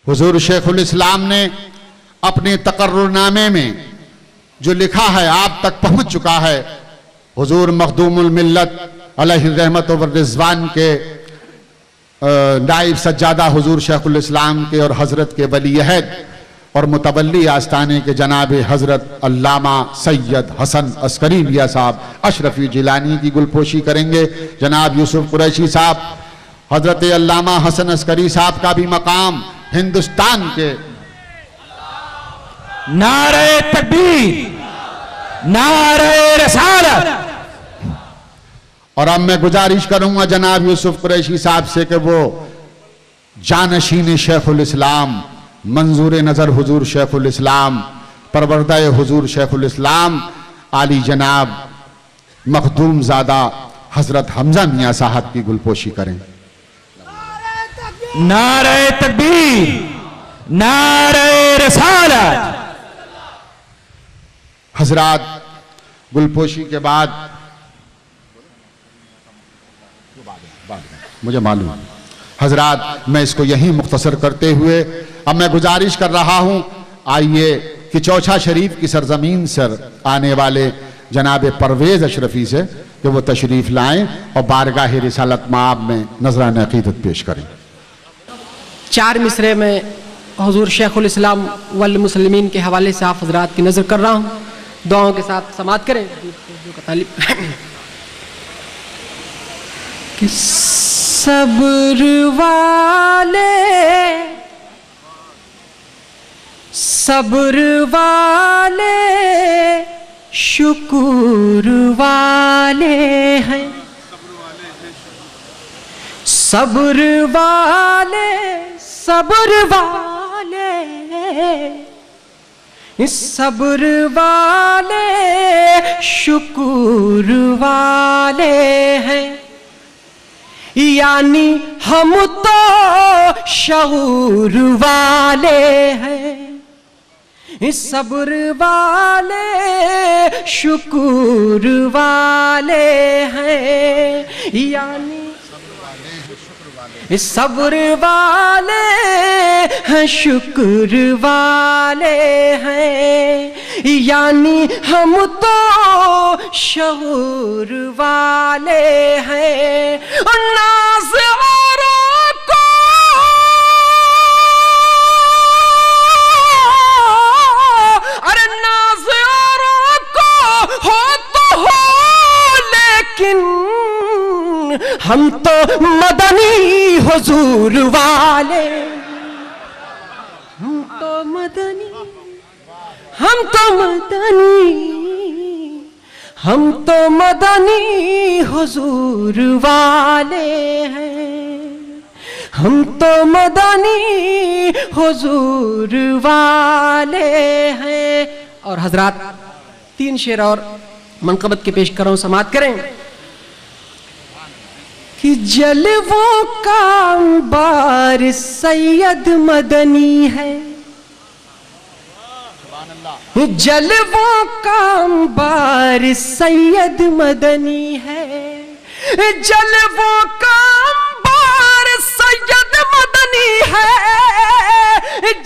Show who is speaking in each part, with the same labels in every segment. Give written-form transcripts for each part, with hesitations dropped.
Speaker 1: حضور شیخ الاسلام نے اپنے تقرر نامے میں جو لکھا ہے آپ تک پہنچ چکا ہے. حضور مخدوم الملت علیہ الرحمت والرضوان کے نائب سجادہ حضور شیخ الاسلام کے اور حضرت کے ولی عہد اور متولی آستانے کے جناب حضرت علامہ سید حسن عسکری میاں صاحب اشرفی جیلانی کی گلپوشی کریں گے. جناب یوسف قریشی صاحب، حضرت علامہ حسن عسکری صاحب کا بھی مقام ہندوستان کے
Speaker 2: نعرہ تکبیر، نعرہ رسالت.
Speaker 1: اور اب میں گزارش کروں گا جناب یوسف قریشی صاحب سے کہ وہ جانشین شیخ الاسلام، منظور نظر حضور شیخ الاسلام، پروردہ حضور شیخ الاسلام عالی جناب مخدوم زادہ حضرت حمزہ میاں صاحب کی گلپوشی کریں.
Speaker 2: نعرہ تکبیر، نعرہ رسالت.
Speaker 1: حضرات گلپوشی کے بعد مجھے معلوم ہے حضرات، میں اس کو یہیں مختصر کرتے ہوئے اب میں گزارش کر رہا ہوں، آئیے کہ چوچھا شریف کی سرزمین سے آنے والے جناب پرویز اشرفی سے کہ وہ تشریف لائیں اور بارگاہ رسالت مآب میں نذرانہ عقیدت پیش کریں.
Speaker 3: 4 مصرے میں حضور شیخ الاسلام والمسلمین کے حوالے سے آپ حضرات کی نظر کر رہا ہوں. دعاؤں کے ساتھ سماعت کریں. کہ صبر والے، صبر والے، شکر والے ہیں. صبر والے، صبر والے، صبر والے، شکر والے ہیں. یعنی ہم تو شعور والے ہیں. صبر والے، شکر والے ہیں. یعنی صبر والے ہیں، شکر والے ہیں. یعنی ہم تو شعور والے ہیں. ناز اوروں کو ارے ناز اوروں کو ہو تو ہو، لیکن ہم تو مدنی حضور والے. ہم تو مدنی، ہم تو مدنی، ہم تو مدنی حضور والے ہیں. ہم تو مدنی حضور والے ہیں. اور حضرات 3 شعر اور منقبت کے پیش کر رہا ہوں، سماعت کریں. کہ جلووں کا انبار سید مدنی ہے. جلووں کا انبار سید مدنی ہے. جلووں کا انبار سید مدنی ہے.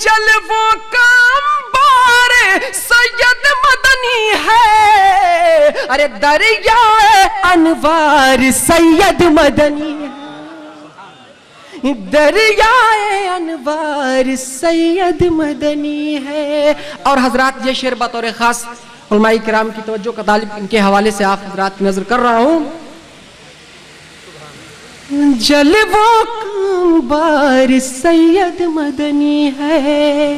Speaker 3: جلووں کا انبار سید مدنی ہے. ارے دریائے انوار سید مدنی ہے. دریائے انوار سید مدنی ہے. اور حضرات یہ شعر بطور خاص علماء کرام کی توجہ کا طالب، ان کے حوالے سے آپ حضرات کی نظر کر رہا ہوں. جلووں کا انبار سید مدنی ہے.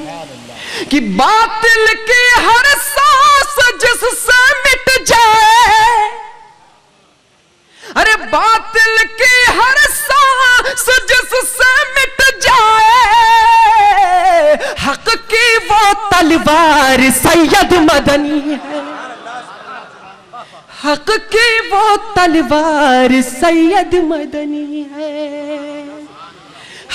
Speaker 3: کہ باطل کی ہر سانس جس سے مٹ جائے، ارے باطل کی ہر سانس جس سے مٹ جائے، حق کی وہ تلوار سید مدنی ہے. حق کی وہ تلوار سید مدنی ہے.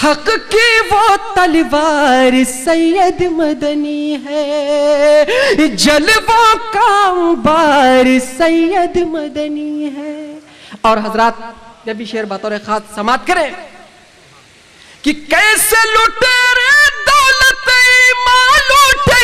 Speaker 3: حق کی وہ تلوار سید مدنی ہے. جلووں کا انبار سید مدنی ہے. اور حضرات یہ بھی شعر بطور خاص سماعت کریں. کہ کیسے لٹیرے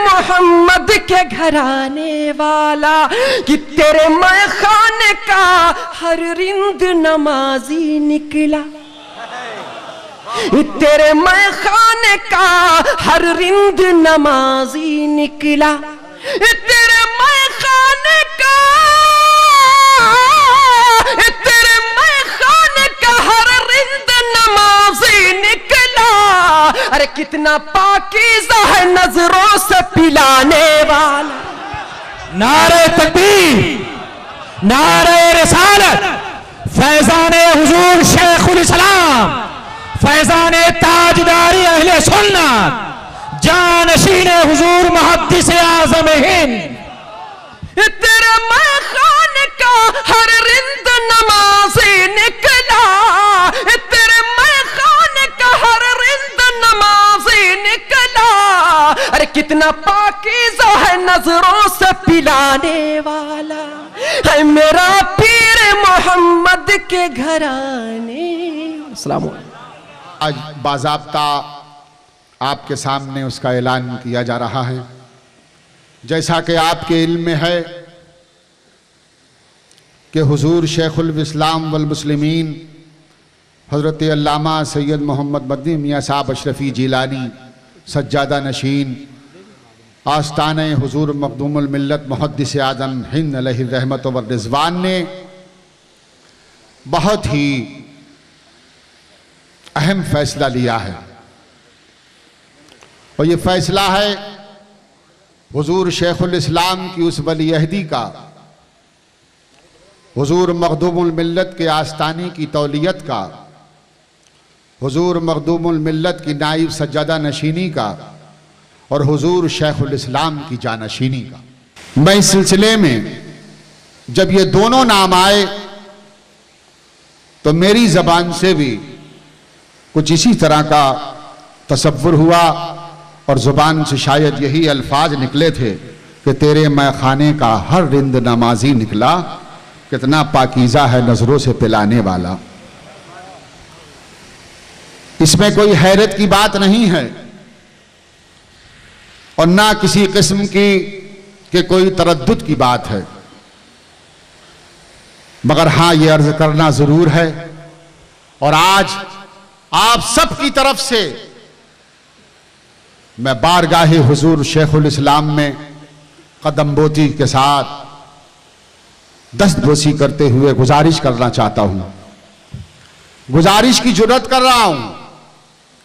Speaker 3: محمد کے گھرانے والا کہ تیرے میں خانے کا ہر رند نمازی نکلا، تیرے میں خانے کا ہر رند نمازی نکلا، تیرے میں خانے کا، تیرے میں خانے کا ہر رند نمازی نکلا، ارے کتنا پاکیزہ ہے نظروں سے پلانے والا۔
Speaker 2: نعرہ تکبیر، نعرہ رسالت، فیضان حضور شیخ الاسلام، فیضان تاجداری اہل سنت، جانشین حضور محدث اعظم ہند۔
Speaker 3: تیرے میں خانے کا ہر رند نمازی نکلا، تیرے میں خانے کا ہر رند نمازی نکلا، ارے کتنا پاکیزہ ہے نظروں سے پلانے والا، ہے میرا پیر محمد کے گھرانے۔ السلام علیکم۔
Speaker 1: آج باضابطہ آپ کے سامنے اس کا اعلان کیا جا رہا ہے۔ جیسا کہ آپ کے علم میں ہے کہ حضور شیخ الاسلام والمسلمین حضرت علامہ سید محمد مدنی میاں صاحب اشرفی جیلانی سجادہ نشین آستانہ حضور مخدوم الملت محدث اعظم ہند علیہ الرحمت والرضوان نے بہت ہی اہم فیصلہ لیا ہے، اور یہ فیصلہ ہے حضور شیخ الاسلام کی اس ولی عہدی کا، حضور مخدوم الملت کے آستانے کی تولیت کا، حضور مخدوم الملت کی نائب سجادہ نشینی کا، اور حضور شیخ الاسلام کی جانشینی کا۔ میں اس سلسلے میں جب یہ دونوں نام آئے تو میری زبان سے بھی کچھ اسی طرح کا تصور ہوا، اور زبان سے شاید یہی الفاظ نکلے تھے کہ تیرے میں خانے کا ہر رند نمازی نکلا، کتنا پاکیزہ ہے نظروں سے پلانے والا۔ اس میں کوئی حیرت کی بات نہیں ہے، اور نہ کسی قسم کی کہ کوئی تردد کی بات ہے، مگر ہاں یہ عرض کرنا ضرور ہے، اور آج آپ سب کی طرف سے میں بارگاہ حضور شیخ الاسلام میں قدم بوسی کے ساتھ دست بوسی کرتے ہوئے گزارش کرنا چاہتا ہوں، گزارش کی جرات کر رہا ہوں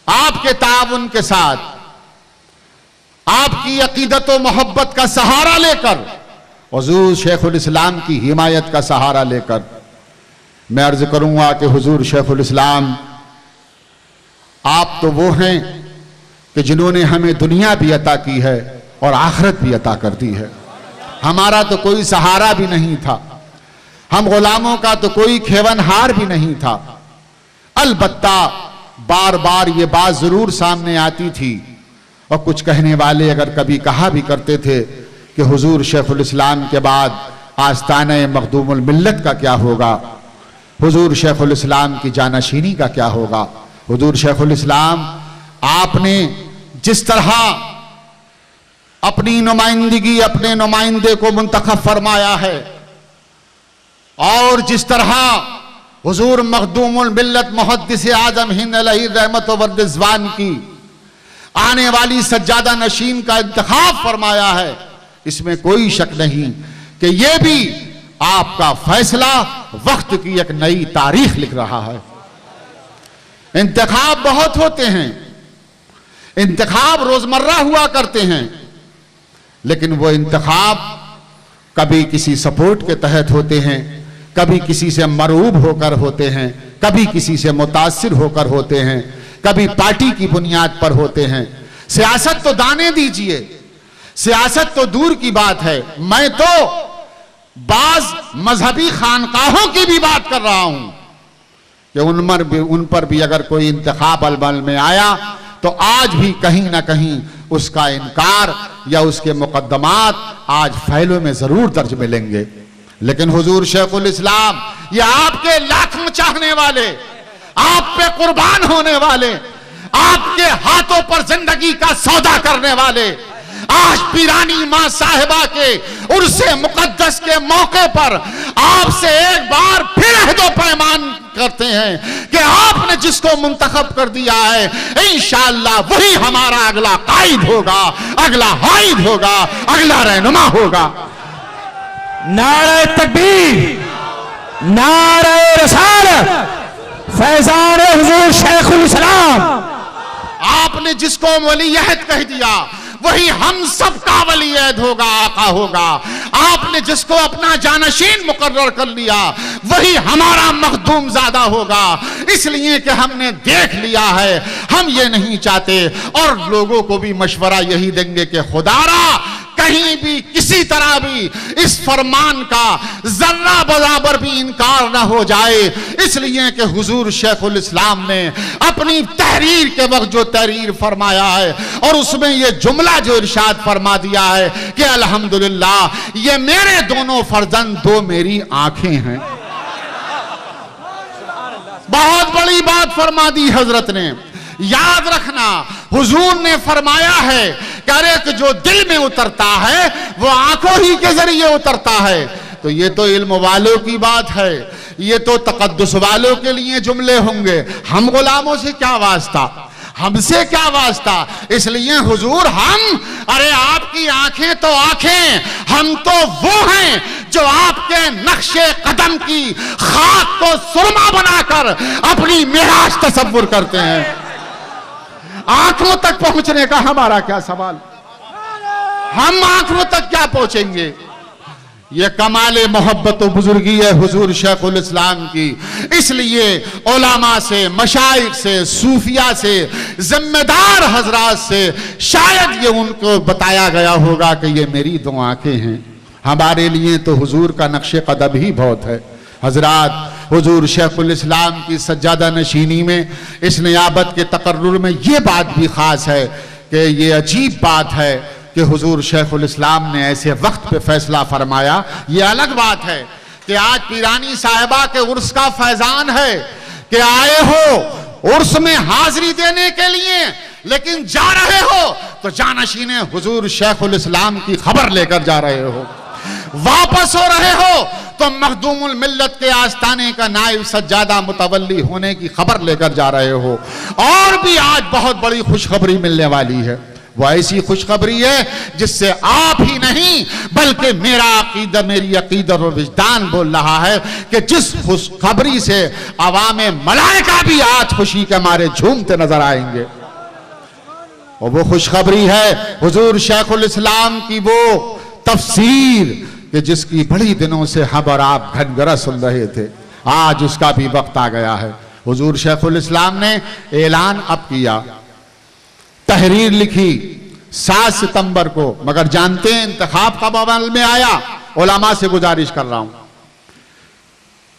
Speaker 1: آپ کے تعاون کے ساتھ، آپ کی عقیدت و محبت کا سہارا لے کر، حضور شیخ الاسلام کی حمایت کا سہارا لے کر میں عرض کروں گا کہ حضور شیخ الاسلام آپ تو وہ ہیں کہ جنہوں نے ہمیں دنیا بھی عطا کی ہے اور آخرت بھی عطا کر دی ہے۔ ہمارا تو کوئی سہارا بھی نہیں تھا، ہم غلاموں کا تو کوئی کھیون ہار بھی نہیں تھا، البتہ بار بار یہ بات ضرور سامنے آتی تھی، اور کچھ کہنے والے اگر کبھی کہا بھی کرتے تھے کہ حضور شیخ الاسلام کے بعد آستانہ مخدوم الملت کا کیا ہوگا، حضور شیخ الاسلام کی جانشینی کا کیا ہوگا۔ حضور شیخ الاسلام آپ نے جس طرح اپنی نمائندگی اپنے نمائندے کو منتخب فرمایا ہے، اور جس طرح حضور مخدوم الملت محدث اعظم ہند علیہ الرحمت والرضوان کی آنے والی سجادہ نشین کا انتخاب فرمایا ہے، اس میں کوئی شک نہیں کہ یہ بھی آپ کا فیصلہ وقت کی ایک نئی تاریخ لکھ رہا ہے۔ انتخاب بہت ہوتے ہیں، انتخاب روزمرہ ہوا کرتے ہیں، لیکن وہ انتخاب کبھی کسی سپورٹ کے تحت ہوتے ہیں، کبھی کسی سے مرعوب ہو کر ہوتے ہیں، کبھی کسی سے متاثر ہو کر ہوتے ہیں، کبھی پارٹی کی بنیاد پر ہوتے ہیں۔ سیاست تو دانے دیجئے، سیاست تو دور کی بات ہے، میں تو بعض مذہبی خانقاہوں کی بھی بات کر رہا ہوں کہ ان پر بھی اگر کوئی انتخاب عمل میں آیا تو آج بھی کہیں نہ کہیں اس کا انکار یا اس کے مقدمات آج فائلوں میں ضرور درج ملیں گے۔ لیکن حضور شیخ الاسلام یہ آپ کے لاکھوں چاہنے والے، آپ پہ قربان ہونے والے، آپ کے ہاتھوں پر زندگی کا سودا کرنے والے، آج پیرانی ماں صاحبہ کے عرس مقدس کے موقع پر آپ سے ایک بار پھر عہد و پیمان کرتے ہیں کہ آپ نے جس کو منتخب کر دیا ہے انشاءاللہ وہی ہمارا اگلا قائد ہوگا، اگلا حائد ہوگا، اگلا رہنما ہوگا۔
Speaker 2: نعرہ تکبیر، نعرہ رسالت، فیضان حضور شیخ الاسلام۔
Speaker 1: آپ نے جس کو ولی عہد کہہ دیا وہی ہم سب کا ولی عہد ہوگا، آقا ہوگا۔ آپ نے جس کو اپنا جانشین مقرر کر لیا وہی ہمارا مخدوم زادہ ہوگا، اس لیے کہ ہم نے دیکھ لیا ہے، ہم یہ نہیں چاہتے اور لوگوں کو بھی مشورہ یہی دیں گے کہ خدا را کہیں بھی کسی طرح بھی اس فرمان کا ذرہ برابر بھی انکار نہ ہو جائے، اس لیے کہ حضور شیخ الاسلام نے اپنی تحریر کے وقت جو تحریر فرمایا ہے اور اس میں یہ جملہ جو ارشاد فرما دیا ہے کہ الحمدللہ یہ میرے دونوں فرزند دو میری آنکھیں ہیں۔ بہت بڑی بات فرما دی حضرت نے۔ یاد رکھنا حضور نے فرمایا ہے کہ جو دل میں اترتا ہے وہ آنکھوں ہی کے ذریعے اترتا ہے، تو یہ تو علم والوں کی بات ہے، یہ تو تقدس والوں کے لیے جملے ہوں گے، ہم غلاموں سے کیا واسطہ، ہم سے کیا واسطہ؟ اس لیے حضور ارے آپ کی آنکھیں تو آنکھیں، ہم تو وہ ہیں جو آپ کے نقش قدم کی خاک کو سرما بنا کر اپنی معراج تصور کرتے ہیں۔ آنکھوں تک پہنچنے کا ہمارا کیا سوال، ہم آنکھوں تک کیا پہنچیں گے؟ یہ کمال محبت و بزرگی ہے حضور شیخ الاسلام کی، اس لیے علماء سے، مشائخ سے، صوفیاء سے، ذمہ دار حضرات سے شاید یہ ان کو بتایا گیا ہوگا کہ یہ میری دو آنکھیں ہیں۔ ہمارے لیے تو حضور کا نقش قدم ہی بہت ہے۔ حضرات حضور شیخ الاسلام کی سجادہ نشینی میں اس نیابت کے تقرر میں یہ بات بھی خاص ہے کہ یہ عجیب بات ہے کہ حضور شیخ الاسلام نے ایسے وقت پہ فیصلہ فرمایا۔ یہ الگ بات ہے کہ آج پیرانی صاحبہ کے عرس کا فیضان ہے کہ آئے ہو عرس میں حاضری دینے کے لیے، لیکن جا رہے ہو تو جانشین حضور شیخ الاسلام کی خبر لے کر جا رہے ہو، واپس ہو رہے ہو تو مخدوم الملت کے آستانے کا نائب سجادہ متولی ہونے کی خبر لے کر جا رہے ہو۔ اور بھی آج بہت بڑی خوشخبری ملنے والی ہے، وہ ایسی خوشخبری ہے جس سے آپ ہی نہیں بلکہ میری عقیدہ و وجدان بول رہا ہے کہ جس خوشخبری سے عوام ملائکہ بھی آج خوشی کے مارے جھومتے نظر آئیں گے، اور وہ خوشخبری ہے حضور شیخ الاسلام کی وہ تفسیر کہ جس کی بڑی دنوں سے ہم اور آپ گھنگرہ سن رہے تھے، آج اس کا بھی وقت آ گیا ہے۔ حضور شیخ الاسلام نے اعلان اب کیا، تحریر لکھی 7 ستمبر کو، مگر جانتے ہیں انتخاب کب عمل میں آیا؟ علماء سے گزارش کر رہا ہوں،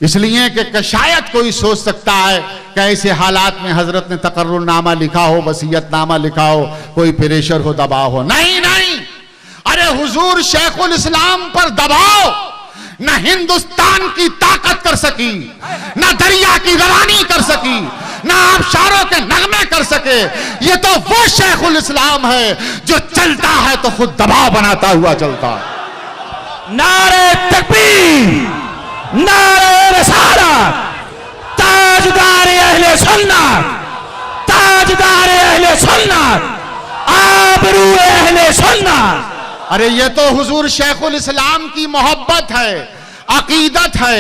Speaker 1: اس لیے کہ شاید کوئی سوچ سکتا ہے کہ ایسے حالات میں حضرت نے تقرر نامہ لکھا ہو، وصیت نامہ لکھا ہو، کوئی پریشر ہو، دباؤ ہو۔ نہیں، ارے حضور شیخ الاسلام پر دباؤ نہ ہندوستان کی طاقت کر سکی، نہ دریا کی روانی کر سکی، نہ آبشاروں کے نغمے کر سکے۔ یہ تو وہ شیخ الاسلام ہے جو چلتا ہے تو خود دباؤ بناتا ہوا چلتا ہے۔
Speaker 2: نعرہ تکبیر، نعرہ رسالت، تاجدار اہل سنت، تاجدار اہل سنت، آبرو اہل سنت۔
Speaker 1: ارے یہ تو حضور شیخ الاسلام کی محبت ہے، عقیدت ہے،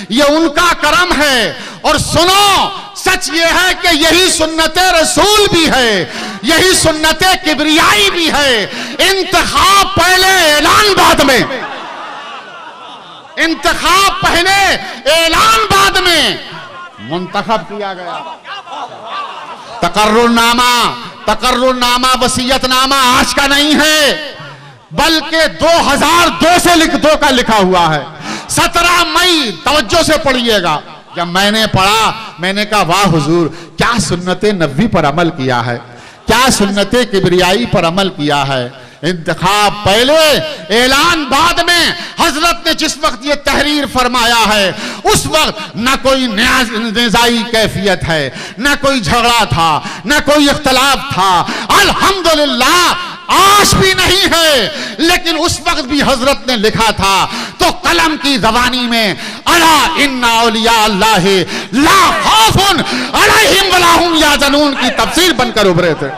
Speaker 1: یہ ان کا کرم ہے۔ اور سنو، سچ یہ ہے کہ یہی سنت رسول بھی ہے، یہی سنت کبریائی بھی ہے۔ انتخاب پہلے، اعلان بعد میں، انتخاب پہلے، اعلان بعد میں منتخب کیا گیا۔ تقرر نامہ وصیت نامہ آج کا نہیں ہے، بلکہ 2002 سے کا لکھا ہوا ہے۔ 17 مئی، توجہ سے پڑھیے گا۔ جب میں نے پڑھا میں نے کہا واہ حضور، کیا سنت نبوی پر عمل کیا ہے، کیا سنت کبریائی پر عمل کیا ہے۔ انتخاب پہلے، اعلان بعد میں۔ حضرت نے جس وقت یہ تحریر فرمایا ہے اس وقت نہ کوئی نزاعی کیفیت ہے، نہ کوئی جھگڑا تھا، نہ کوئی اختلاف تھا۔ الحمدللہ آج بھی نہیں ہے، لیکن اس وقت بھی حضرت نے لکھا تھا تو قلم کی زبانی میں الا ان اولیاء اللہ لا خوف علیہم ولا هم یحزنون کی تفسیر بن کر ابھرے تھے۔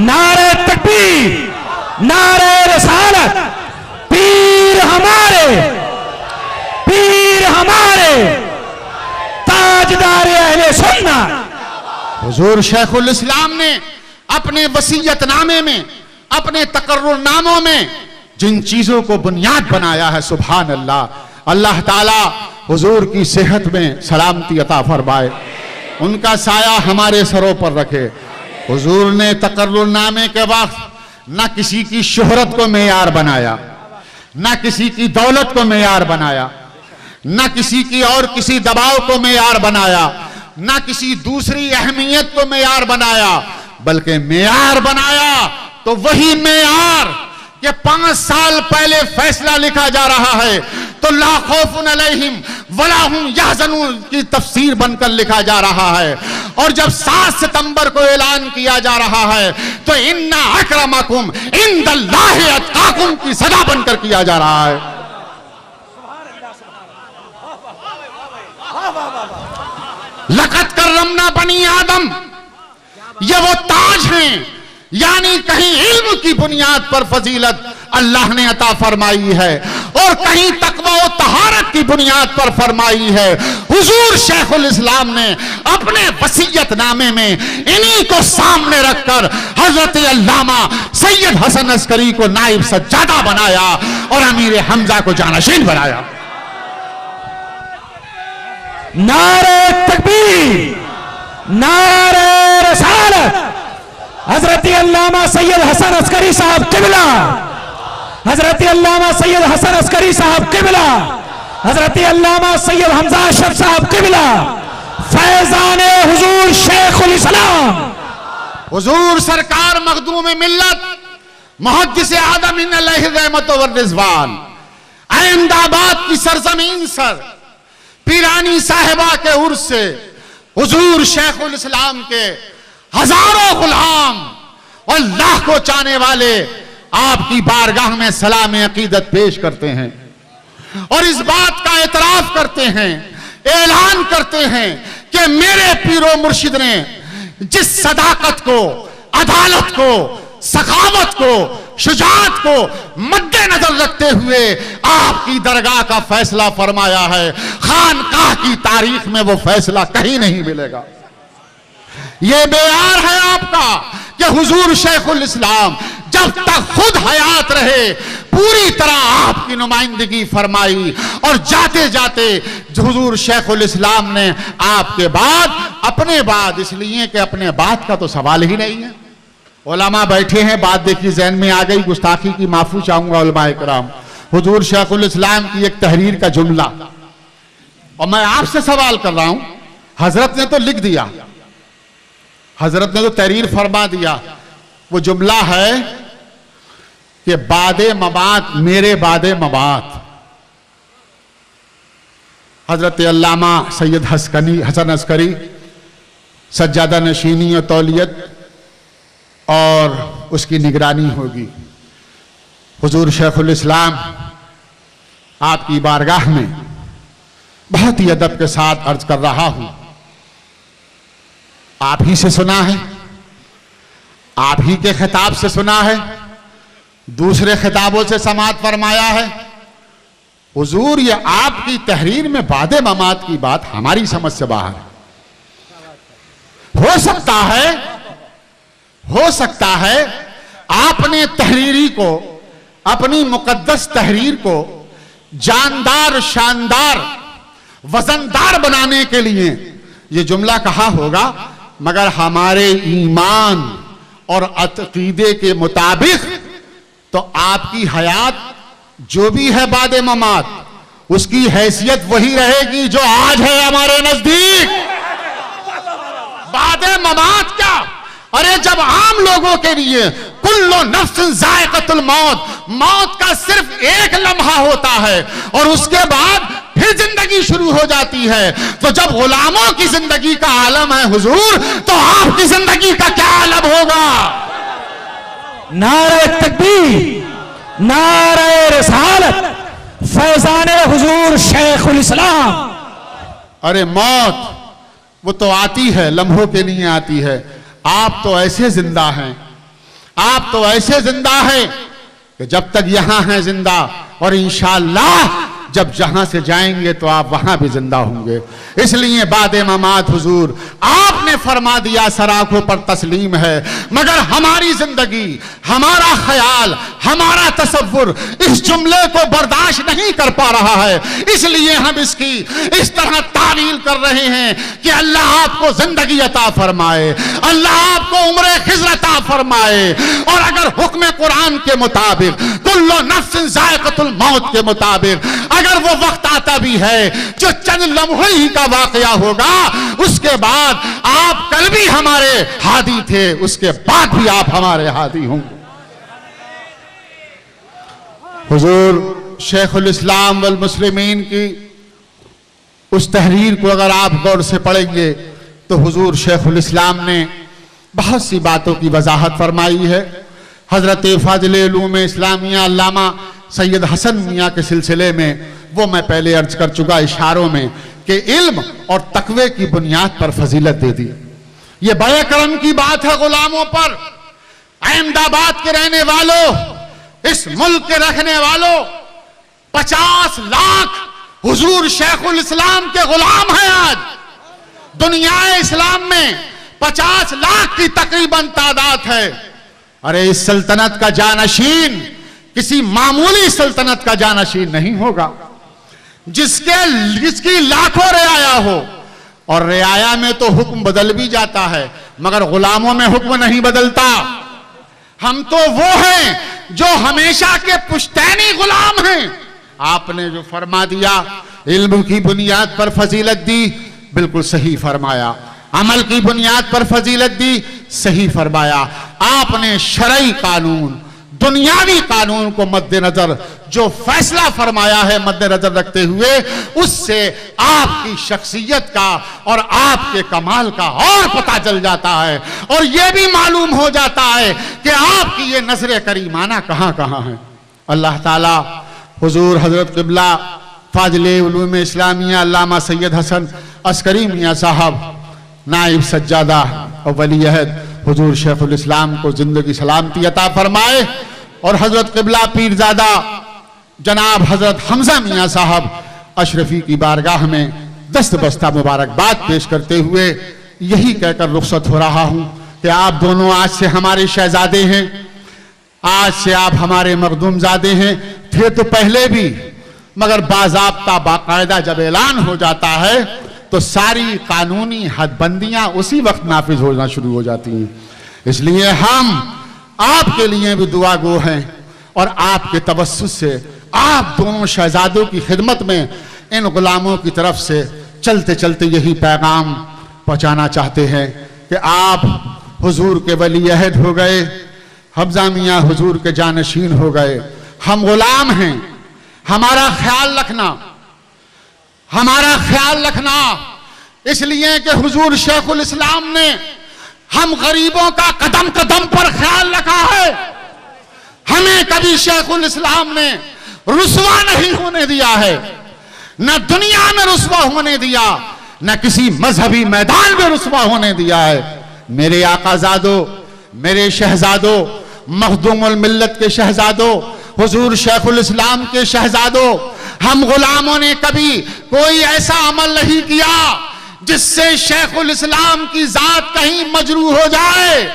Speaker 2: نعرہ تکبیر، نعرہ رسالت، پیر ہمارے، پیر ہمارے، تاجدار اہل سنت۔
Speaker 1: حضور شیخ الاسلام نے اپنے وصیت نامے میں، اپنے تقرر ناموں میں جن چیزوں کو بنیاد بنایا ہے، سبحان اللہ، اللہ تعالی حضور کی صحت میں سلامتی عطا فرمائے، ان کا سایہ ہمارے سروں پر رکھے۔ حضور نے تقرر نامے کے وقت نہ کسی کی شہرت کو معیار بنایا، نہ کسی کی دولت کو معیار بنایا، نہ کسی کی اور کسی دباؤ کو معیار بنایا، نہ کسی دوسری اہمیت کو معیار بنایا، بلکہ معیار بنایا تو وہی معیار کہ 5 سال پہلے فیصلہ لکھا جا رہا ہے تو لا خوف علیہم ولا هم یحزنون کی تفسیر بن کر لکھا جا رہا ہے، اور جب 7 ستمبر کو اعلان کیا جا رہا ہے تو ان اکرمکم عند اللہ اتقاکم کی صدا بن کر کیا جا رہا ہے۔ لقد کرمنا بنی آدم، یہ وہ تاج ہیں، یعنی کہیں علم کی بنیاد پر فضیلت اللہ نے عطا فرمائی ہے اور کہیں تقوی و طہارت کی بنیاد پر فرمائی ہے۔ حضور شیخ الاسلام نے اپنے وصیت نامے میں انہی کو سامنے رکھ کر حضرت علامہ سید حسن عسکری کو نائب سجادہ بنایا اور امیر حمزہ کو جانشین بنایا۔
Speaker 2: نعرہ تکبیر، نعرہ رسالت، حضرت علامہ سید حسن عسکری صاحب قبلہ، حضرت علامہ سید حسن عسکری صاحب قبلہ، حضرت علامہ سید حمزہ اشرف صاحب قبلہ، فیضان حضور شیخ الاسلام،
Speaker 1: حضور سرکار مخدوم ملت محدث آدم علیہ الرحمت والرضوان، احمد آباد کی سرزمین سر پیرانی صاحبہ کے عرس سے حضور شیخ الاسلام کے ہزاروں غلام اور اللہ کو چاہنے والے آپ کی بارگاہ میں سلام عقیدت پیش کرتے ہیں اور اس بات کا اعتراف کرتے ہیں، اعلان کرتے ہیں کہ میرے پیر و مرشد نے جس صداقت کو، عدالت کو، سخاوت کو، شجاعت کو مد نظر رکھتے ہوئے آپ کی درگاہ کا فیصلہ فرمایا ہے، خانقاہ کی تاریخ میں وہ فیصلہ کہیں نہیں ملے گا۔ یہ معیار ہے آپ کا کہ حضور شیخ الاسلام جب تک خود حیات رہے پوری طرح آپ کی نمائندگی فرمائی، اور جاتے جاتے حضور شیخ الاسلام نے آپ کے بعد، اپنے بعد، اس لیے کہ اپنے بعد کا تو سوال ہی نہیں ہے۔ علماء بیٹھے ہیں، بات دیکھی ذہن میں آ گئی، گستاخی کی معافی چاہوں گا علماء کرام۔ حضور شیخ الاسلام کی ایک تحریر کا جملہ، اور میں آپ سے سوال کر رہا ہوں، حضرت نے تو لکھ دیا، حضرت نے تو تحریر فرما دیا، وہ جملہ ہے کہ بعد ممات، میرے بعد ممات حضرت علامہ سید حسن عسکری سجادہ نشینی و تولیت اور اس کی نگرانی ہوگی۔ حضور شیخ الاسلام آپ کی بارگاہ میں بہت ہی ادب کے ساتھ عرض کر رہا ہوں، آپ ہی سے سنا ہے، آپ ہی کے خطاب سے سنا ہے، دوسرے خطابوں سے سماعت فرمایا ہے۔ حضور یہ آپ کی تحریر میں بعد ممات کی بات ہماری سمجھ سے باہر ہے۔ ہو سکتا ہے آپ نے تحریری کو، اپنی مقدس تحریر کو جاندار، شاندار، وزندار بنانے کے لیے یہ جملہ کہا ہوگا، مگر ہمارے ایمان اور عقیدے کے مطابق تو آپ کی حیات جو بھی ہے بعد ممات، اس کی حیثیت وہی رہے گی جو آج ہے ہمارے نزدیک۔ بعد ممات کیا؟ ارے جب عام لوگوں کے لیے کل نفس ذائقۃ الموت، موت کا صرف ایک لمحہ ہوتا ہے اور اس کے بعد پھر زندگی شروع ہو جاتی ہے، تو جب غلاموں کی زندگی کا عالم ہے حضور، تو آپ کی زندگی کا کیا عالم ہوگا؟
Speaker 2: نعرہ تکبیر، نعرہ رسالت، فیضان حضور شیخ الاسلام۔
Speaker 1: ارے موت وہ تو آتی ہے، لمحوں کے لیے آتی ہے، آپ تو ایسے زندہ ہیں، آپ تو ایسے زندہ ہیں کہ جب تک یہاں ہیں زندہ، اور انشاءاللہ جب جہاں سے جائیں گے تو آپ وہاں بھی زندہ ہوں گے۔ اس لیے بعد ممات حضور آپ نے فرما دیا سراخوں پر تسلیم ہے، مگر ہماری زندگی، ہمارا خیال، ہمارا تصور اس جملے کو برداشت نہیں کر پا رہا ہے، اس لیے ہم اس کی اس طرح تعلیل کر رہے ہیں کہ اللہ آپ کو زندگی عطا فرمائے، اللہ آپ کو عمر خضر عطا فرمائے، اور اگر حکم قرآن کے مطابق کل نفس ذائقۃ الموت کے مطابق اگر وہ وقت آتا بھی ہے جو چند لمحے ہی کا واقعہ ہوگا، اس کے بعد آپ کل بھی ہمارے ہادی تھے، اس کے بعد بھی آپ ہمارے ہادی ہوں گے۔ حضور شیخ الاسلام والمسلمین کی اس تحریر کو اگر آپ غور سے پڑھیں گے تو حضور شیخ الاسلام نے بہت سی باتوں کی وضاحت فرمائی ہے۔ حضرت فاضل علوم اسلامیہ علامہ سید حسن میاں کے سلسلے میں وہ میں پہلے عرض کر چکا اشاروں میں کہ علم اور تقوی کی بنیاد پر فضیلت دے دی۔ یہ بڑے کرم کی بات ہے غلاموں پر۔ احمد آباد کے رہنے والوں، اس ملک کے رکھنے والوں، 50 لاکھ حضور شیخ الاسلام کے غلام ہیں۔ آج دنیا اسلام میں 50 لاکھ کی تقریباً تعداد ہے۔ ارے اس سلطنت کا جانشین کسی معمولی سلطنت کا جانشین نہیں ہوگا، جس کی لاکھوں رعایا ہو، اور رعایا میں تو حکم بدل بھی جاتا ہے مگر غلاموں میں حکم نہیں بدلتا۔ ہم تو وہ ہیں جو ہمیشہ کے پشتینی غلام ہیں۔ آپ نے جو فرما دیا علم کی بنیاد پر فضیلت دی، بالکل صحیح فرمایا۔ عمل کی بنیاد پر فضیلت دی، صحیح فرمایا۔ آپ نے شرعی قانون، دنیاوی قانون کو مد نظر جو فیصلہ فرمایا ہے مد نظر رکھتے ہوئے، اس سے آپ کی شخصیت کا اور آپ کے کمال کا اور پتہ چل جاتا ہے، اور یہ بھی معلوم ہو جاتا ہے کہ آپ کی یہ نظر کریمانہ کہاں کہاں ہے۔ اللہ تعالیٰ حضور حضرت قبلہ فاضل علوم اسلامیہ علامہ سید حسن عسکری میاں صاحب نائب سجادہ اور ولی عہد حضور شیخ الاسلام کو زندگی سلامتی عطا فرمائے، اور حضرت قبلہ پیرزادہ جناب حضرت حمزہ میاں صاحب اشرفی کی بارگاہ میں دست بستہ مبارکباد پیش کرتے ہوئے یہی کہہ کر رخصت ہو رہا ہوں کہ آپ دونوں آج سے ہمارے شہزادے ہیں، آج سے آپ ہمارے مخدوم زادے ہیں۔ تھے تو پہلے بھی، مگر باضابطہ باقاعدہ جب اعلان ہو جاتا ہے تو ساری قانونی حد بندیاں اسی وقت نافذ ہونا شروع ہو جاتی ہیں۔ اس لیے ہم آپ کے لیے بھی دعا گو ہیں، اور آپ کے توسط سے آپ دونوں شہزادوں کی خدمت میں ان غلاموں کی طرف سے چلتے چلتے یہی پیغام پہنچانا چاہتے ہیں کہ آپ حضور کے ولی عہد ہو گئے، حمزہ میاں حضور کے جانشین ہو گئے، ہم غلام ہیں۔ ہمارا خیال رکھنا، ہمارا خیال رکھنا، اس لیے کہ حضور شیخ الاسلام نے ہم غریبوں کا قدم قدم پر خیال رکھا ہے۔ ہمیں کبھی شیخ الاسلام نے رسوا نہیں ہونے دیا ہے، نہ دنیا میں رسوا ہونے دیا، نہ کسی مذہبی میدان میں رسوا ہونے دیا ہے۔ میرے آقا زادوں، میرے شہزادوں، مخدوم الملت کے شہزادوں، حضور شیخ الاسلام کے شہزادوں، ہم غلاموں نے کبھی کوئی ایسا عمل نہیں کیا جس سے شیخ الاسلام کی ذات کہیں مجروح ہو جائے۔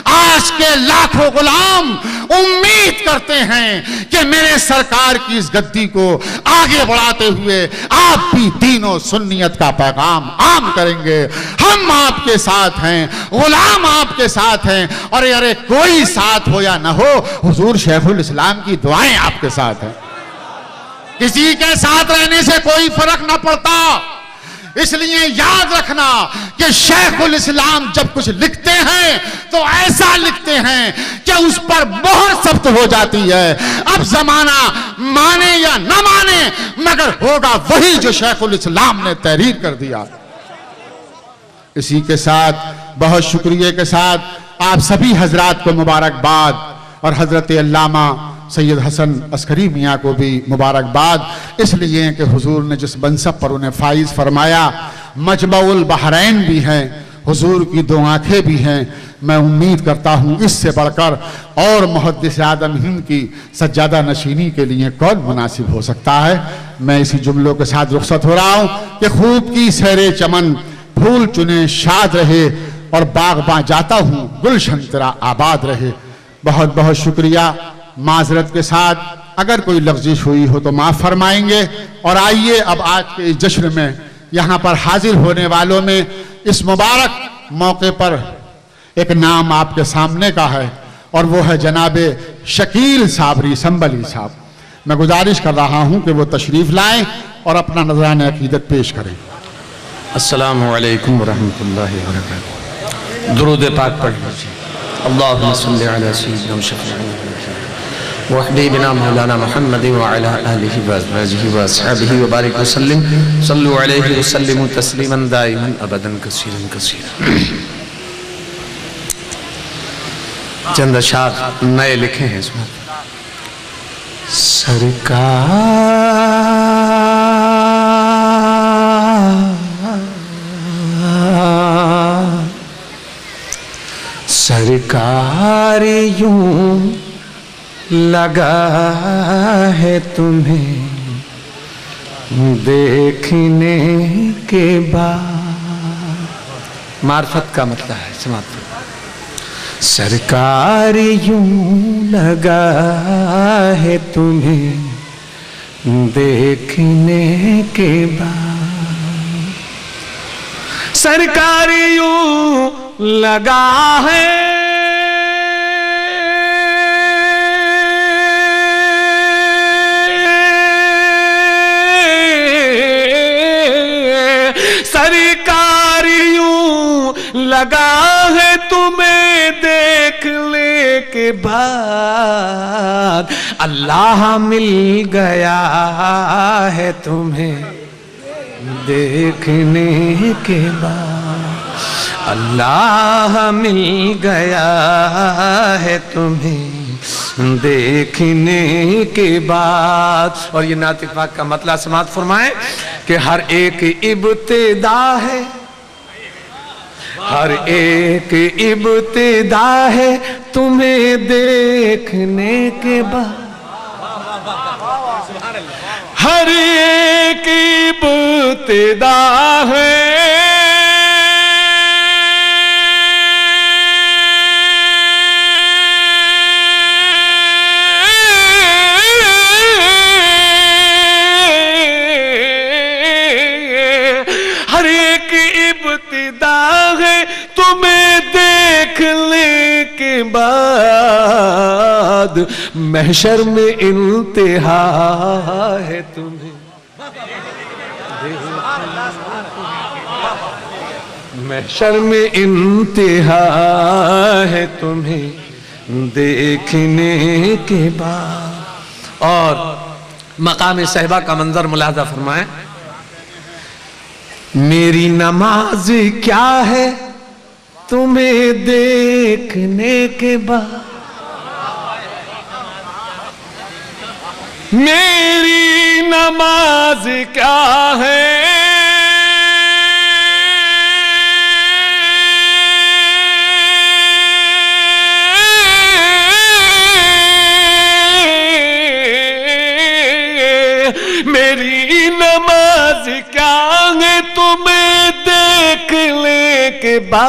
Speaker 1: آج کے لاکھوں غلام امید کرتے ہیں کہ میرے سرکار کی اس گدی کو آگے بڑھاتے ہوئے آپ بھی دین و سنیت کا پیغام عام کریں گے۔ ہم آپ کے ساتھ ہیں، غلام آپ کے ساتھ ہیں، اور ارے کوئی ساتھ ہو یا نہ ہو، حضور شیخ الاسلام کی دعائیں آپ کے ساتھ ہیں۔ کسی کے ساتھ رہنے سے کوئی فرق نہ پڑتا۔ اس لیے یاد رکھنا کہ شیخ الاسلام جب کچھ لکھتے ہیں تو ایسا لکھتے ہیں کہ اس پر مہر ثبت ہو جاتی ہے۔ اب زمانہ مانے یا نہ مانے، مگر ہوگا وہی جو شیخ الاسلام نے تحریر کر دیا۔ اسی کے ساتھ بہت شکریہ کے ساتھ آپ سبھی حضرات کو مبارکباد اور حضرت علامہ سید حسن عسکری میاں کو بھی مبارکباد، اس لیے کہ حضور نے جس منصب پر انہیں فائز فرمایا، مجمع البحرین بھی ہیں، حضور کی دو آنکھیں بھی ہیں۔ میں امید کرتا ہوں اس سے بڑھ کر اور محدث اعظم ہند کی سجادہ نشینی کے لیے کون مناسب ہو سکتا ہے۔ میں اسی جملوں کے ساتھ رخصت ہو رہا ہوں کہ خوب کی سیر چمن، پھول چنے شاد رہے، اور باغباں جاتا ہوں گلشن تیرا آباد رہے۔ بہت بہت شکریہ۔ معذرت کے ساتھ اگر کوئی لغزش ہوئی ہو تو معاف فرمائیں گے۔ اور آئیے اب آج کے اس جشن میں یہاں پر حاضر ہونے والوں میں اس مبارک موقع پر ایک نام آپ کے سامنے کا ہے، اور وہ ہے جناب شکیل صابری سنبلی صاحب۔ میں گزارش کر رہا ہوں کہ وہ تشریف لائیں اور اپنا نذرانہ عقیدت پیش کریں۔
Speaker 4: السلام علیکم ورحمۃ اللہ وبرکاتہ۔ درود پاک پڑھ لیجیے۔ اللہم صلی علی سیدنا و حبیبنا مولانا محمد وعلی آلہ وازواجہ واصحابہ وبارک وسلم۔ صلو علیہ وسلم تسلیما دائما ابدا کثیرا کثیرا۔ چند اشعار نئے لکھے ہیں اس میں۔ سرکار یوں لگا ہے تمہیں دیکھنے کے بعد، معرفت کا مطلب ہے سماعت۔ سرکار یوں لگا ہے تمہیں دیکھنے کے بعد، سرکار یوں لگا ہے سرکار یوں لگا ہے تمہیں دیکھنے کے بعد، اللہ مل گیا ہے تمہیں دیکھنے کے بعد، اللہ مل گیا ہے تمہیں دیکھنے کے بعد۔ اور یہ نعت پاک کا مطلب سماعت فرمائیں کہ ہر ایک ابتدا ہے، ہر ایک ابتدا ہے تمہیں دیکھنے کے بعد، ہر ایک ابتدا ہے تمہیں دیکھنے کے بعد، محشر میں انتہا ہے تمہیں، محشر میں انتہا ہے تمہیں دیکھنے کے بعد۔ اور مقام صحبہ کا منظر ملاحظہ فرمائیں۔ میری نماز کیا ہے تمہیں دیکھنے کے بعد، میری نماز کیا ہے میری نماز کیا ہے تمہیں دیکھنے کے بعد،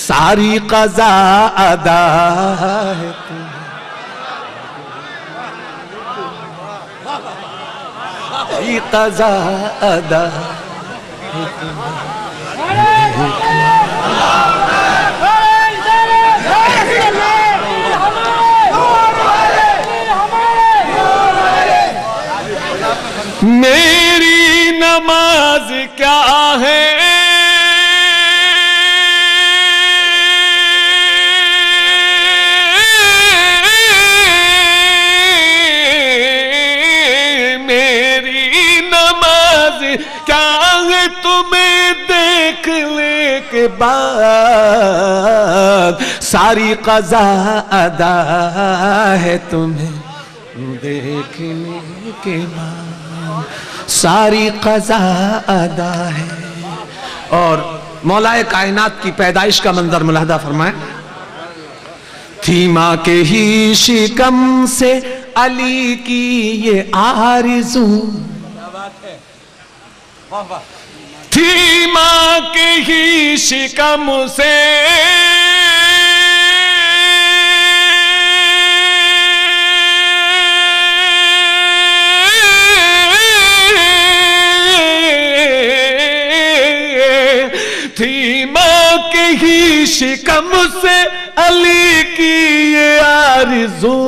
Speaker 4: ساری قضا ادا ہے ساری قضا ادا ہے میری نماز کیا ہے میری نماز کیا ہے تمہیں دیکھ
Speaker 5: دیکھنے کے بعد ساری قضا ادا ہے تمہیں دیکھنے کے بعد ساری قضا ادا ہے. اور مولا کائنات کی پیدائش کا منظر ملاحظہ فرمائیں. تھی ماں کے ہی شکم سے علی کی یہ آرزو, تھی ماں کے ہی شکم سے شکم سے علی کی یہ آرزو,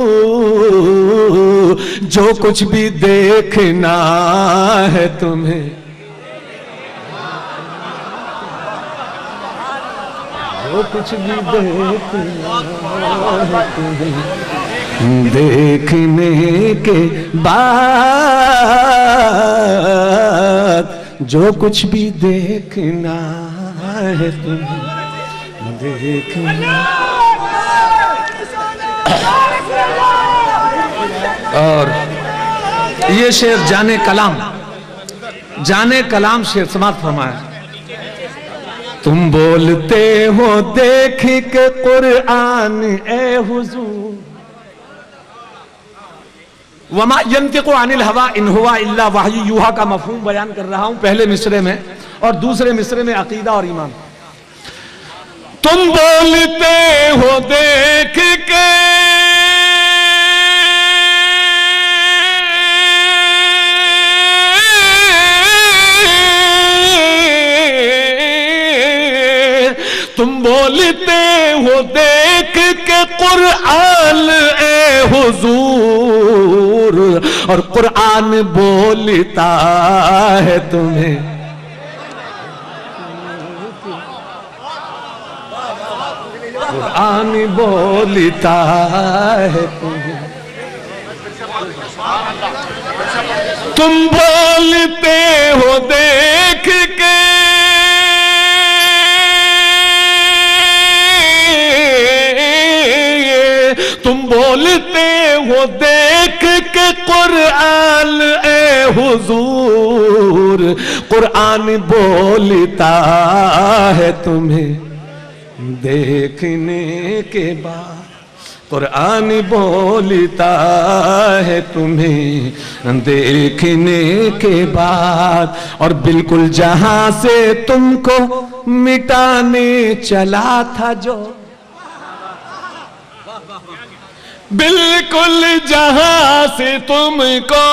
Speaker 5: جو کچھ بھی دیکھنا ہے تمہیں جو کچھ بھی دیکھنا ہے تمہیں دیکھنے کے بعد جو کچھ بھی دیکھنا ہے تمہیں دیکھنا. اور یہ شعر جانے کلام شعر سماعت فرمایا. تم بولتے ہو دیکھ کے قرآن اے حضور, وما ينطق عن الهوى ان هو الا وحی یوحی کا مفہوم بیان کر رہا ہوں پہلے مصرے میں, اور دوسرے مصرے میں عقیدہ اور ایمان. تم بولتے ہو دیکھ کے تم بولتے ہو دیکھ کے قرآن اے حضور, اور قرآن بولتا ہے تمہیں قرآن بولتا ہے تمہیں. تم بولتے ہو دیکھ کے تم بولتے ہو دیکھ کے قرآن اے حضور, قرآن بولتا ہے تمہیں دیکھنے کے بعد قرآن بولتا ہے تمہیں دیکھنے کے بعد. اور بالکل جہاں سے تم کو مٹانے چلا تھا جو, بالکل جہاں سے تم کو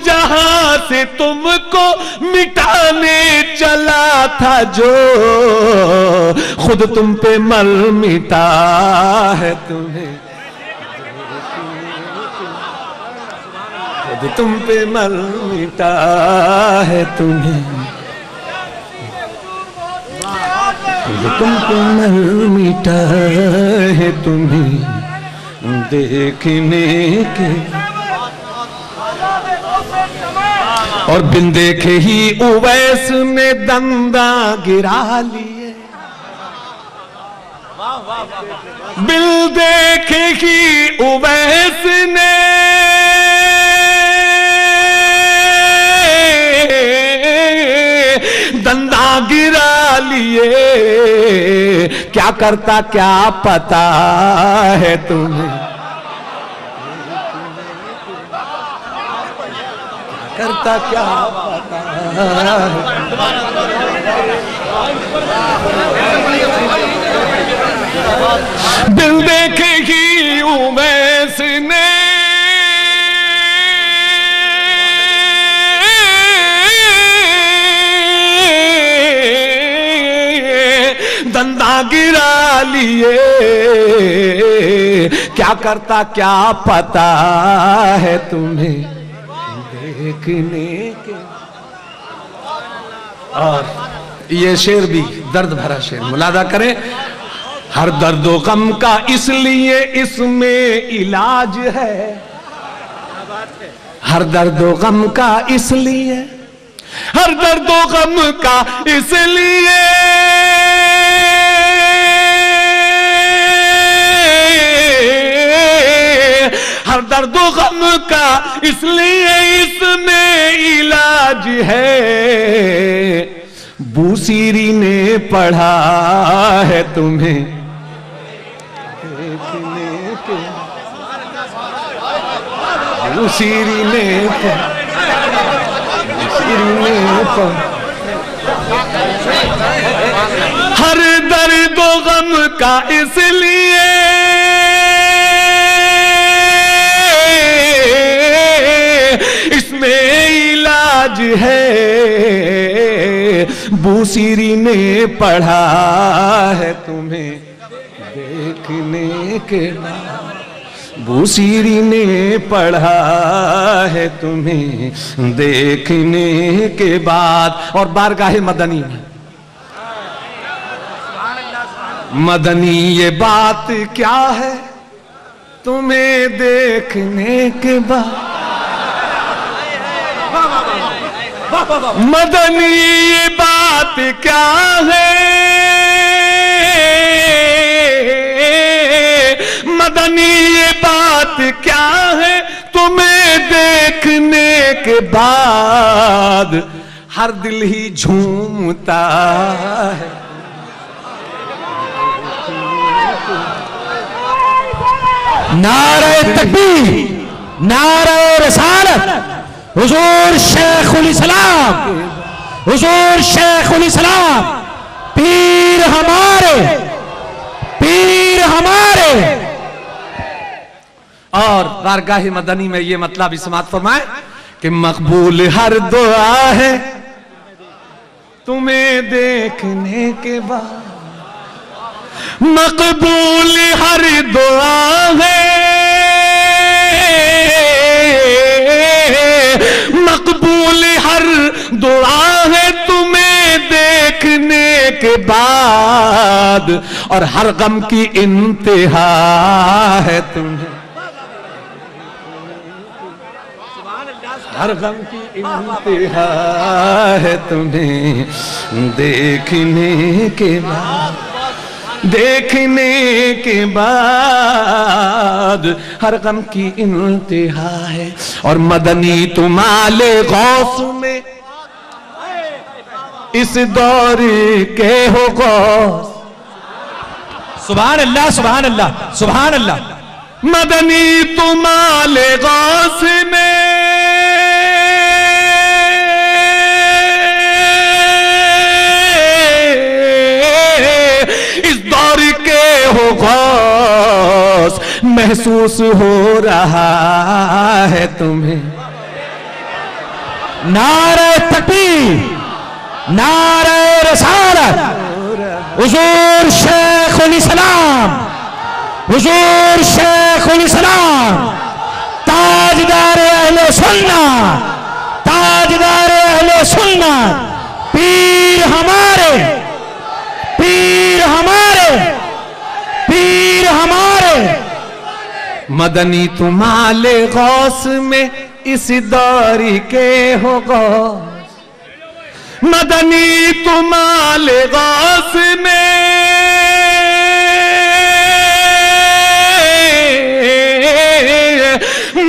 Speaker 5: جہاں سے تم کو مٹانے چلا تھا جو, خود تم پہ مر مٹا ہے تمہیں خود تم پہ مر مٹا ہے تمہیں خود تم پہ مر مٹا ہے تمہیں دیکھنے کے. اور بن دیکھے ہی اویس نے دنداں گرا لیے, بن دیکھے ہی اویس نے دنداں گرا لیے, کیا کرتا کیا پتا ہے تمہیں کرتا کیا پتا دل دیکھے ہی اویس نے دنداں گرا لیے, کیا کرتا کیا پتا ہے تمہیں دیکھنے کے. اور یہ شعر بھی درد بھرا شعر ملاحظہ کریں. ہر درد و غم کا اس لیے اس میں علاج ہے، ہر درد و غم کا اس لیے، ہر درد و غم کا اس لیے ہر درد و غم کا اس لیے اس میں علاج ہے، بوسیری نے پڑھا ہے تمہیں دیکھنے کے، بوسیری نے ہر درد و غم کا اس لیے اس میں علاج ہے، بوسیری نے پڑھا ہے تمہیں دیکھنے کے بعد، بوسیری نے پڑھا ہے تمہیں دیکھنے کے بعد۔ اور بارگاہ مدنی میں مدنی یہ بات کیا ہے تمہیں دیکھنے کے بعد، مدنی یہ بات کیا ہے، مدنی یہ بات کیا ہے تمہیں دیکھنے کے بعد، ہر دل ہی جھومتا ہے۔
Speaker 2: نعرہ تکبیر، نعرہ رسالت، حضور شیخ الاسلام، حضور شیخ الاسلام، پیر ہمارے، پیر ہمارے۔
Speaker 5: اور بارگاہ مدنی میں یہ مطلب سماعت فرمائے کہ مقبول ہر دعا ہے تمہیں دیکھنے کے بعد، مقبول ہر دعا ہے، مقبول ہر دعا ہے تمہیں دیکھنے کے بعد، اور ہر غم کی انتہا ہے تمہیں، ہر غم کی انتہا ہے تمہیں دیکھنے کے بعد، دیکھنے کے بعد ہر غم کی انتہا ہے۔ اور مدنی تمال غوث میں اس دور کے ہو غوث،
Speaker 2: سبحان اللہ، سبحان اللہ، سبحان اللہ۔
Speaker 5: مدنی تمال غوث میں اس دور کے ہو غوث، محسوس ہو رہا ہے تمہیں۔
Speaker 2: نعرہ تکبیر، نعرہ رسالت، حضور شیخ الاسلام، حضور شیخ الاسلام، تاجدار اہل سنت، تاجدار اہل سنت، پیر ہمارے، پیر ہمارے، پیر ہمارے۔
Speaker 5: مدنی تمال غوث میں اس دور کے ہو غوث، مدنی تمال غوث میں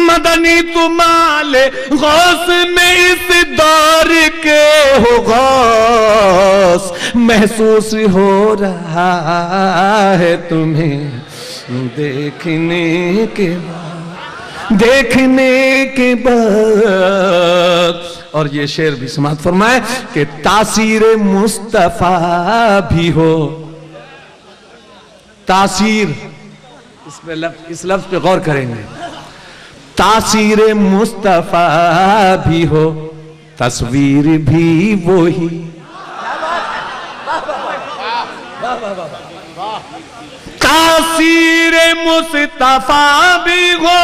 Speaker 5: مدنی تمال غوث میں اس دور کے ہو غوث، محسوس ہو رہا ہے تمہیں دیکھنے کے بعد، دیکھنے کے بعد۔ اور یہ شعر بھی سماعت فرمائے کہ تاثیر مصطفیٰ بھی ہو، تاثیر، اس لفظ پہ غور کریں گے، تاثیر مصطفیٰ بھی ہو، تصویر بھی وہی، تاثیر مصطفیٰ بھی ہو،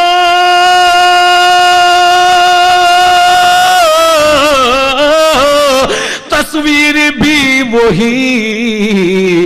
Speaker 5: تصویر بھی وہی،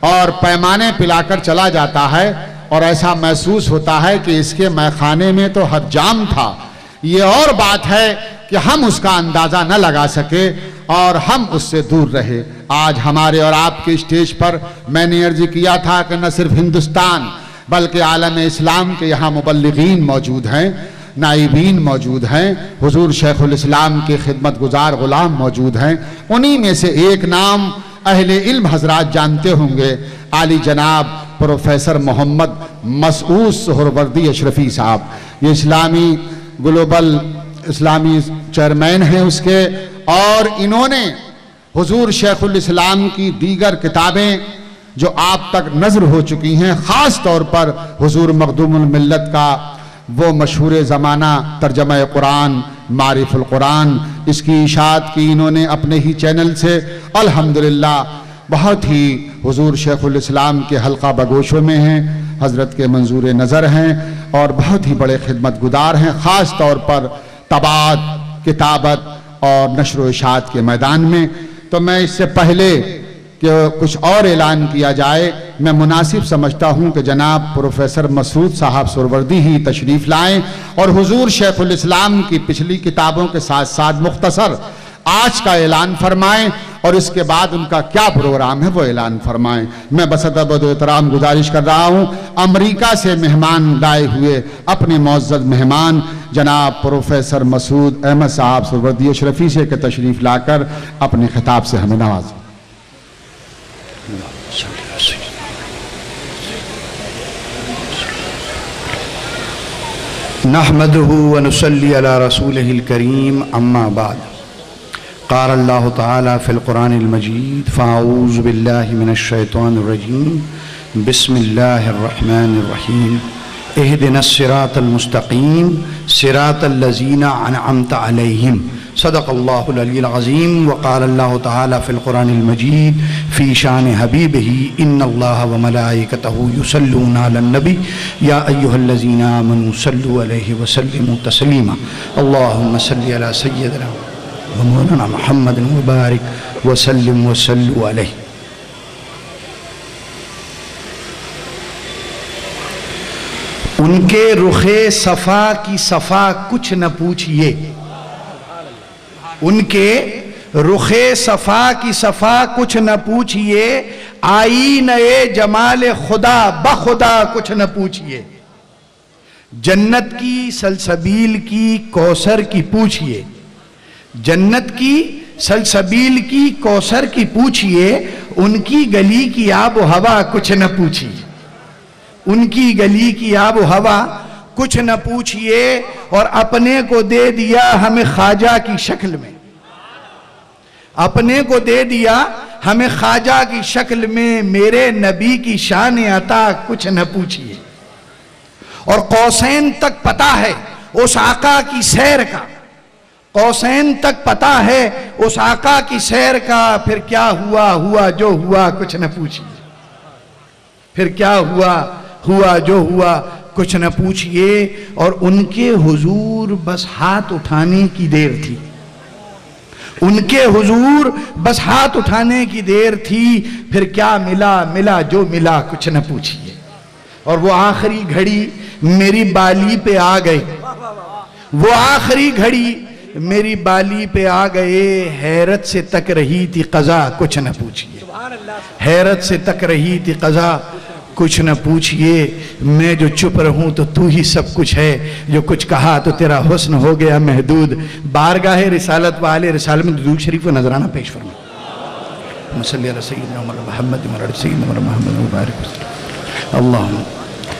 Speaker 1: اور پیمانے پلا کر چلا جاتا ہے اور ایسا محسوس ہوتا ہے کہ اس کے میخانے میں تو حد جام تھا. یہ اور بات ہے کہ ہم اس کا اندازہ نہ لگا سکے اور ہم اس سے دور رہے. آج ہمارے اور آپ کے اسٹیج پر میں نے عرض کیا تھا کہ نہ صرف ہندوستان بلکہ عالم اسلام کے یہاں مبلغین موجود ہیں، نائبین موجود ہیں، حضور شیخ الاسلام کے خدمت گزار غلام موجود ہیں. انہی میں سے ایک نام اہل علم حضرات جانتے ہوں گے، عالی جناب پروفیسر محمد مسعود سہروردی اشرفی صاحب. یہ اسلامی گلوبل اسلامی چیئرمین ہیں اس کے، اور انہوں نے حضور شیخ الاسلام کی دیگر کتابیں جو آپ تک نظر ہو چکی ہیں، خاص طور پر حضور مخدوم الملت کا وہ مشہور زمانہ ترجمہ قرآن معرف القرآن، اس کی اشاعت کی انہوں نے اپنے ہی چینل سے. الحمدللہ بہت ہی حضور شیخ الاسلام کے حلقہ بگوشوں میں ہیں، حضرت کے منظور نظر ہیں اور بہت ہی بڑے خدمت گزار ہیں، خاص طور پر طباعت، کتابت اور نشر و اشاعت کے میدان میں. تو میں اس سے پہلے کہ کچھ اور اعلان کیا جائے، میں مناسب سمجھتا ہوں کہ جناب پروفیسر مسعود صاحب سہروردی ہی تشریف لائیں اور حضور شیخ الاسلام کی پچھلی کتابوں کے ساتھ ساتھ مختصر آج کا اعلان فرمائیں اور اس کے بعد ان کا کیا پروگرام ہے وہ اعلان فرمائیں. میں بسطب و احترام گزارش کر رہا ہوں امریکہ سے مہمان لائے ہوئے اپنے معزز مہمان جناب پروفیسر مسعود احمد صاحب سہروردی اشرفی سے کہ تشریف لا کر اپنے خطاب سے ہمیں نوازیں.
Speaker 6: نحمده ونصلي على رسوله الكريم اما بعد. قال الله تعالى في القرآن المجيد فأعوذ بالله من الشيطان الرجيم بسم الله الرحمن الرحيم اهدنا الصراط المستقيم صراط الذين أنعمت عليهم صدق الله العلي العظيم. وقال الله تعالى في القرآن المجيد في شان حبيبه إن الله وملائكته يصلون على النبي يا أيها الذين آمنوا صلوا عليه وسلموا تسليما. اللهم صل على سيدنا ومولانا محمد وبارك وسلم وصلوا عليه. ان کے رخ صفا کی صفا کچھ نہ پوچھئے، ان کے رخ صفا کی صفا کچھ نہ پوچھئے، آئینہ جمال خدا بخدا کچھ نہ پوچھئے. جنت کی سلسبیل کی کوثر کی پوچھئے، جنت کی سلسبیل کی کوثر کی پوچھئے، ان کی گلی کی آب و ہوا کچھ نہ پوچھئے، ان کی گلی کی آب و ہوا کچھ نہ پوچھئے. اور اپنے کو دے دیا ہمیں خواجہ کی شکل میں، اپنے کو دے دیا ہمیں خواجہ کی شکل میں، میرے نبی کی شان عطا کچھ نہ پوچھئے. اور قوسین تک پتہ ہے اس آقا کی سیر کا، قوسین تک پتہ ہے اس آقا کی سیر کا. پھر کیا ہوا ہوا جو ہوا کچھ نہ پوچھئے، پھر کیا ہوا ہوا جو ہوا کچھ نہ پوچھئے. اور ان کے حضور بس ہاتھ اٹھانے کی دیر تھی، ان کے حضور بس ہاتھ اٹھانے کی دیر تھی. پھر کیا ملا ملا جو ملا کچھ نہ پوچھئے. اور وہ آخری گھڑی میری بالی پہ آ گئے، وہ آخری گھڑی میری بالی پہ آ گئے. حیرت سے تک رہی تھی قضا کچھ نہ پوچھئے، حیرت سے تک رہی تھی قضا کچھ نہ پوچھئے. میں جو چپ رہوں تو ہی سب کچھ ہے، جو کچھ کہا تو تیرا حسن ہو گیا محدود. بارگاہ رسالت والے رسالت میں درود شریف و نذرانہ پیش فرمائیں. صلی اللہ سیدنا محمد و سیدنا محمد مبارک وسلم. اللہم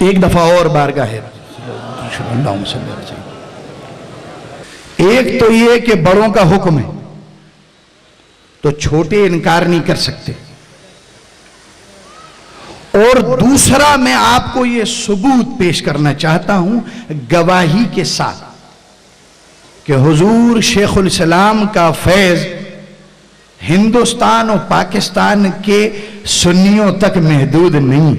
Speaker 6: ایک دفعہ اور بارگاہ اللہم صلی اللہ سیدنا. ایک تو یہ کہ بڑوں کا حکم ہے تو چھوٹے انکار نہیں کر سکتے، اور دوسرا میں آپ کو یہ ثبوت پیش کرنا چاہتا ہوں گواہی کے ساتھ کہ حضور شیخ الاسلام کا فیض ہندوستان اور پاکستان کے سنیوں تک محدود نہیں.